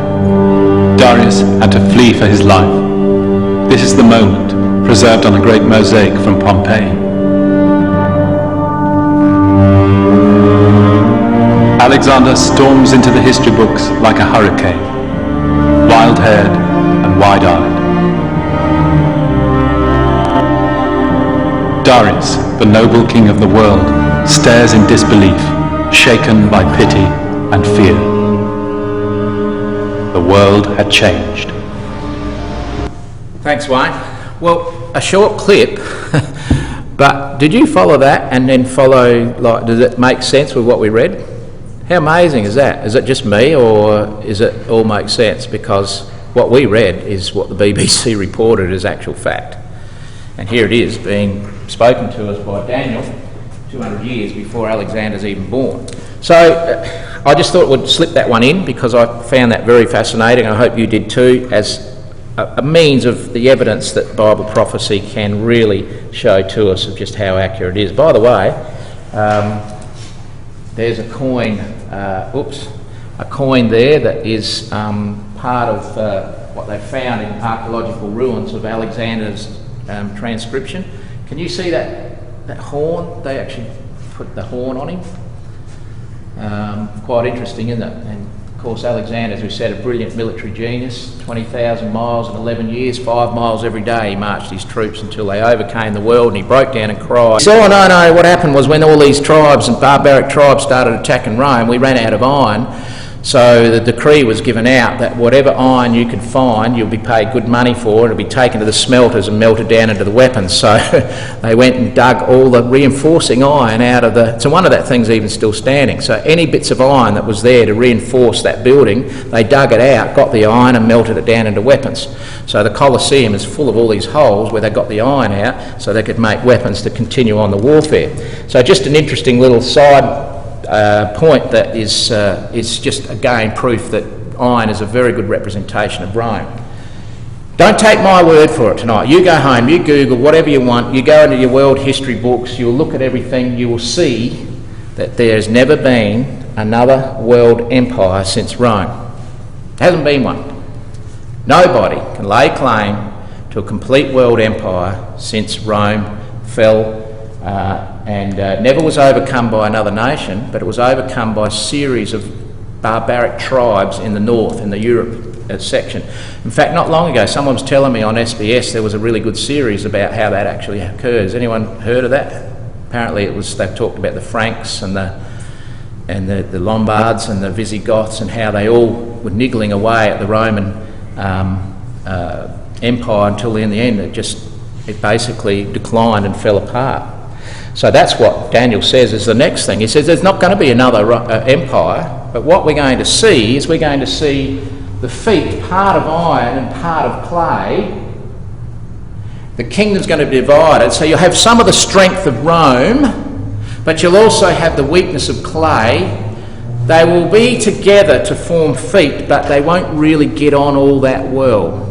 Darius had to flee for his life. This is the moment, preserved on a great mosaic from Pompeii. Alexander storms into the history books like a hurricane, wild-haired and wide-eyed. Darius, the noble king of the world, stares in disbelief, shaken by pity and fear. The world had changed. Thanks, Wayne. Well, a short clip, but did you follow that and then follow, does it make sense with what we read? How amazing is that? Is it just me, or is it all make sense? Because what we read is what the BBC reported as actual fact. And here it is being spoken to us by Daniel 200 years before Alexander's even born. So I just thought we'd slip that one in because I found that very fascinating. I hope you did too, as a means of the evidence that Bible prophecy can really show to us of just how accurate it is. By the way, there's a coin, a coin there that is part of what they found in archaeological ruins of Alexander's transcription. Can you see that horn? They actually put the horn on him. Quite interesting, isn't it? And of course Alexander, as we said, a brilliant military genius, 20,000 miles in 11 years, 5 miles every day he marched his troops until they overcame the world, and he broke down and cried. So what happened was when all these tribes and barbaric tribes started attacking Rome, we ran out of iron. So the decree was given out that whatever iron you could find, you'll be paid good money for, and it'll be taken to the smelters and melted down into the weapons. So they went and dug all the reinforcing iron out of the... So one of that thing's even still standing. So any bits of iron that was there to reinforce that building, they dug it out, got the iron and melted it down into weapons. So the Colosseum is full of all these holes where they got the iron out so they could make weapons to continue on the warfare. So just an interesting little side point that is just again proof that iron is a very good representation of Rome. Don't take my word for it tonight. You go home, you Google whatever you want, you go into your world history books, you'll look at everything, you will see that there's never been another world empire since Rome. There hasn't been one. Nobody can lay claim to a complete world empire since Rome fell and never was overcome by another nation, but it was overcome by a series of barbaric tribes in the north, in the Europe section. In fact, not long ago, someone was telling me on SBS there was a really good series about how that actually occurred. Has anyone heard of that? Apparently they've talked about the Franks and the Lombards and the Visigoths and how they all were niggling away at the Roman Empire until in the end it basically declined and fell apart. So that's what Daniel says is the next thing. He says there's not going to be another empire, but what we're going to see is we're going to see the feet, part of iron and part of clay. The kingdom's going to be divided, so you'll have some of the strength of Rome, but you'll also have the weakness of clay. They will be together to form feet, but they won't really get on all that well.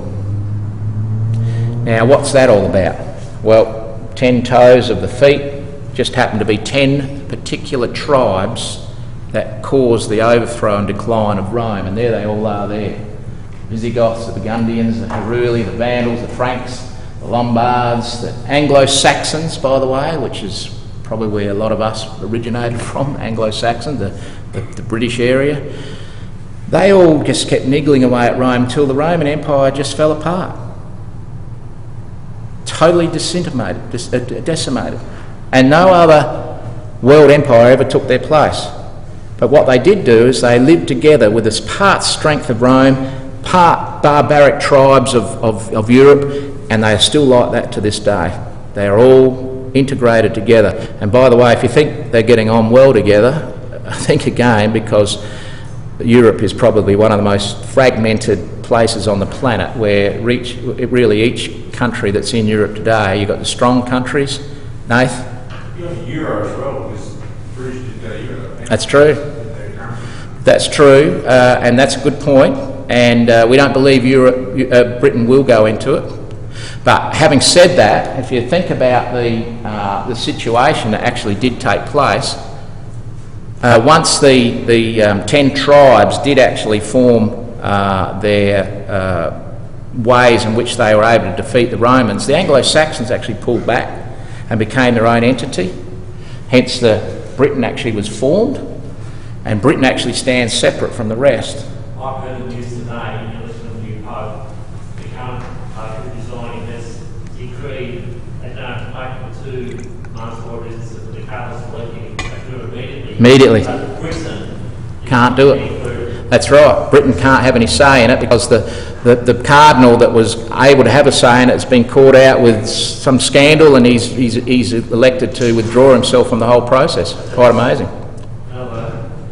Now, what's that all about? Well, 10 toes of the feet just happen to be 10 particular tribes that caused the overthrow and decline of Rome, and there they all are there. The Visigoths, the Burgundians, the Heruli, the Vandals, the Franks, the Lombards, the Anglo-Saxons, by the way, which is probably where a lot of us originated from, Anglo-Saxon, the British area. They all just kept niggling away at Rome until the Roman Empire just fell apart. Totally decimated. And no other world empire ever took their place. But what they did do is they lived together with this part strength of Rome, part barbaric tribes of Europe, and they are still like that to this day. They are all integrated together. And by the way, if you think they're getting on well together, think again, because Europe is probably one of the most fragmented places on the planet, where really each country that's in Europe today, you've got the strong countries. Nath? You got the Euro as well, because British did go Euro. That's true. That's true, and that's a good point. And we don't believe Britain will go into it. But having said that, if you think about the situation that actually did take place, once the 10 tribes did actually form their ways in which they were able to defeat the Romans, the Anglo-Saxons actually pulled back and became their own entity. Hence Britain actually was formed, and Britain actually stands separate from the rest. I've heard the news today, you listen to the new Pope, the current Pope is designing this decree that don't take for 2 months or businesses for the Cardinals leaking, they do it immediately. But Britain Can't do it. That's right. Britain can't have any say in it because the cardinal that was able to have a say in it has been caught out with some scandal, and he's elected to withdraw himself from the whole process. Quite amazing.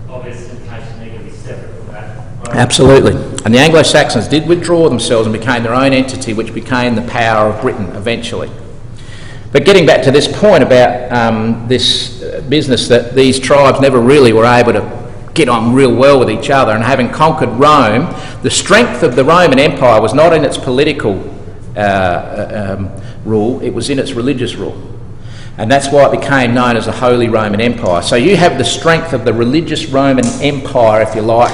Obvious implications need to be separate from that. Absolutely. And the Anglo-Saxons did withdraw themselves and became their own entity, which became the power of Britain eventually. But getting back to this point about this business that these tribes never really were able to get on real well with each other, and having conquered Rome, the strength of the Roman Empire was not in its political rule, it was in its religious rule. And that's why it became known as the Holy Roman Empire. So you have the strength of the religious Roman Empire, if you like,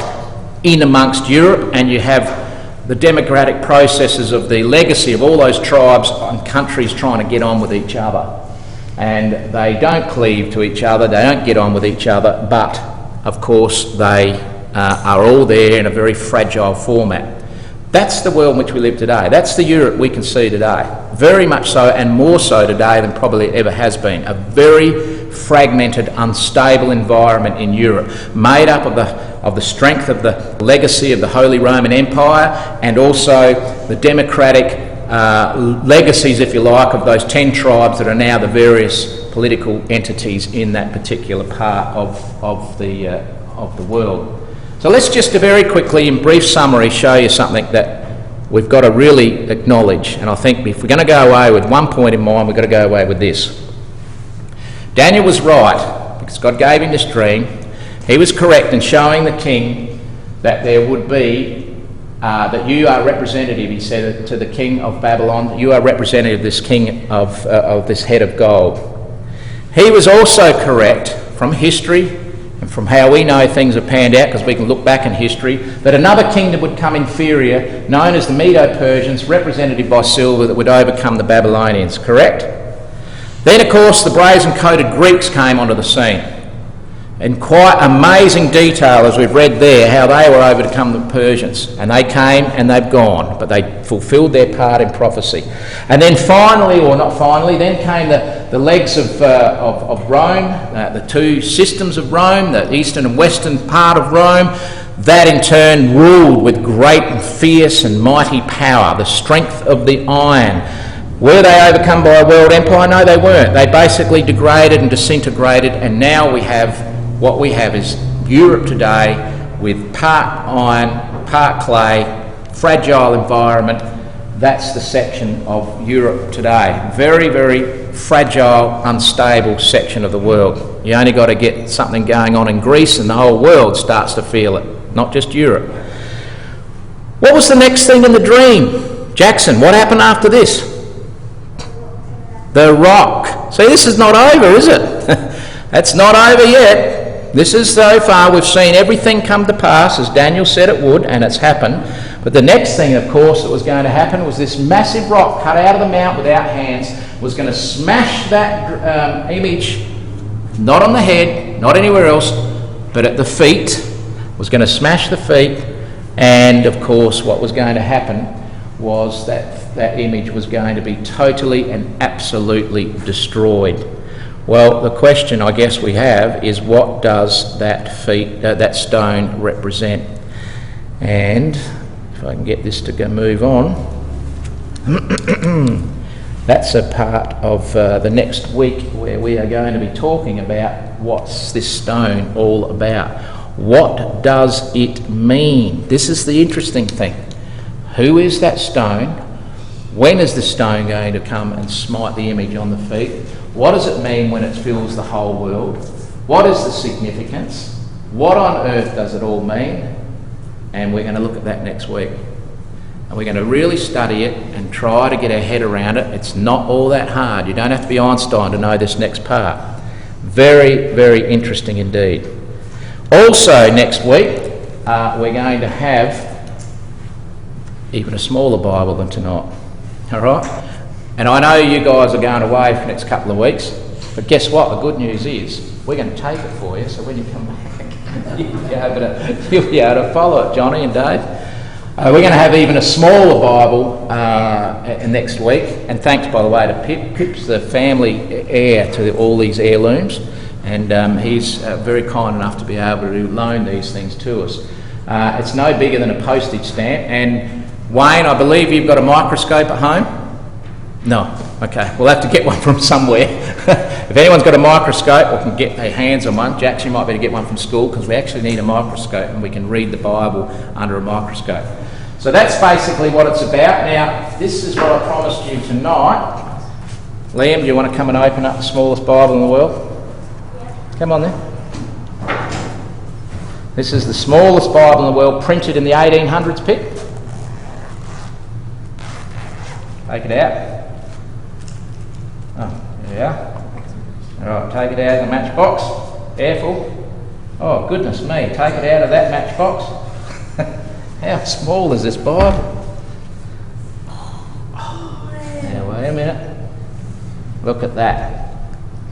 in amongst Europe, and you have the democratic processes of the legacy of all those tribes and countries trying to get on with each other. And they don't cleave to each other, they don't get on with each other, but of course they are all there in a very fragile format. That's the world in which we live today. That's the Europe we can see today. Very much so, and more so today than probably ever has been. A very fragmented, unstable environment in Europe, made up of the strength of the legacy of the Holy Roman Empire, and also the democratic legacies, if you like, of those 10 tribes that are now the various political entities in that particular part of the world. So let's just very quickly, in brief summary, show you something that we've got to really acknowledge. And I think if we're going to go away with one point in mind, we've got to go away with this. Daniel was right, because God gave him this dream. He was correct in showing the king that there would be, that you are representative, he said to the king of Babylon, you are representative of this king of this head of gold. He was also correct from history and from how we know things have panned out, because we can look back in history, that another kingdom would come inferior, known as the Medo-Persians, represented by silver, that would overcome the Babylonians, correct? Then, of course, the brazen-coated Greeks came onto the scene. In quite amazing detail, as we've read there, how they were overcome the Persians. And they came and they've gone, but they fulfilled their part in prophecy. And then finally, or not finally, then came the legs of Rome, the two systems of Rome, the eastern and western part of Rome. That in turn ruled with great and fierce and mighty power, the strength of the iron. Were they overcome by a world empire? No, they weren't. They basically degraded and disintegrated, and now what we have is Europe today with part iron, part clay, fragile environment. That's the section of Europe today. Very, very fragile, unstable section of the world. You only got to get something going on in Greece and the whole world starts to feel it, not just Europe. What was the next thing in the dream? Jackson, what happened after this? The rock. See, this is not over, is it? That's not over yet. This is, so far, we've seen everything come to pass as Daniel said it would, and it's happened. But the next thing, of course, that was going to happen was this massive rock cut out of the mount without hands was going to smash that image, not on the head, not anywhere else, but at the feet. Was going to smash the feet, and of course what was going to happen was that image was going to be totally and absolutely destroyed. Well, the question I guess we have is, what does that stone represent? And if I can get this to move on, that's a part of the next week where we are going to be talking about what's this stone all about. What does it mean? This is the interesting thing. Who is that stone? When is the stone going to come and smite the image on the feet? What does it mean when it fills the whole world? What is the significance? What on earth does it all mean? And we're going to look at that next week. And we're going to really study it and try to get our head around it. It's not all that hard. You don't have to be Einstein to know this next part. Very, very interesting indeed. Also next week, we're going to have even a smaller Bible than tonight. All right? And I know you guys are going away for the next couple of weeks, but guess what? The good news is we're going to tape it for you, so when you come back, you'll be able to follow it, Johnny and Dave. We're going to have even a smaller Bible next week, and thanks, by the way, to Pip. Pip's the family heir to all these heirlooms, and he's very kind enough to be able to loan these things to us. It's no bigger than a postage stamp, and Wayne, I believe you've got a microscope at home? No. Okay. We'll have to get one from somewhere. If anyone's got a microscope or can get their hands on one, Jax, you might better get one from school, because we actually need a microscope and we can read the Bible under a microscope. So that's basically what it's about. Now, this is what I promised you tonight. Liam, do you want to come and open up the smallest Bible in the world? Come on then. This is the smallest Bible in the world, printed in the 1800s, Pip. Take it out. Oh, there you are. All right, take it out of the matchbox. Careful. Oh, goodness me, take it out of that matchbox. How small is this Bible? Now, wait a minute. Look at that.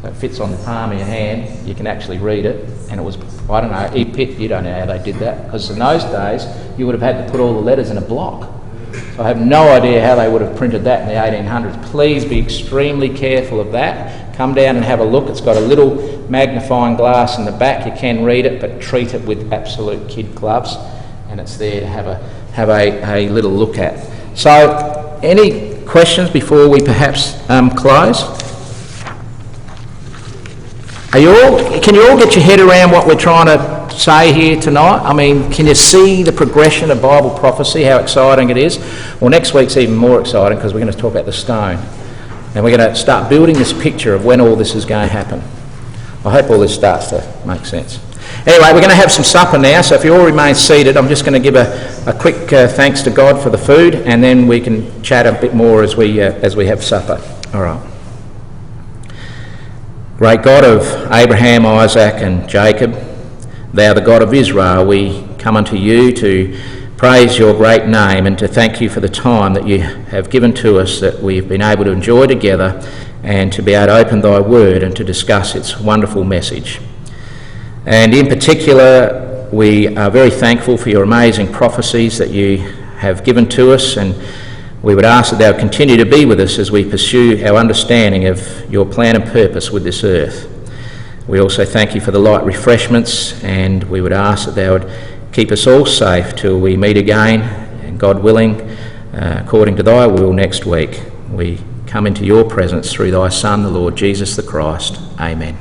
So it fits on the palm of your hand. You can actually read it. And it was, I don't know, you don't know how they did that, because in those days you would have had to put all the letters in a block. I have no idea how they would have printed that in the 1800s. Please be extremely careful of that. Come down and have a look. It's got a little magnifying glass in the back. You can read it, but treat it with absolute kid gloves, and it's there to have a little look at. So, any questions before we perhaps close? Can you all get your head around what we're trying to say here tonight? I mean, can you see the progression of Bible prophecy, how exciting it is? Well, next week's even more exciting because we're going to talk about the stone. And we're going to start building this picture of when all this is going to happen. I hope all this starts to make sense. Anyway, we're going to have some supper now, so if you all remain seated, I'm just going to give a quick thanks to God for the food, and then we can chat a bit more as we have supper. All right. Great God of Abraham, Isaac and Jacob, thou the God of Israel, we come unto you to praise your great name and to thank you for the time that you have given to us that we've been able to enjoy together and to be able to open thy word and to discuss its wonderful message. And in particular, we are very thankful for your amazing prophecies that you have given to us, and we would ask that thou continue to be with us as we pursue our understanding of your plan and purpose with this earth. We also thank you for the light refreshments, and we would ask that thou would keep us all safe till we meet again, and God willing, according to thy will next week. We come into your presence through thy Son, the Lord Jesus the Christ. Amen.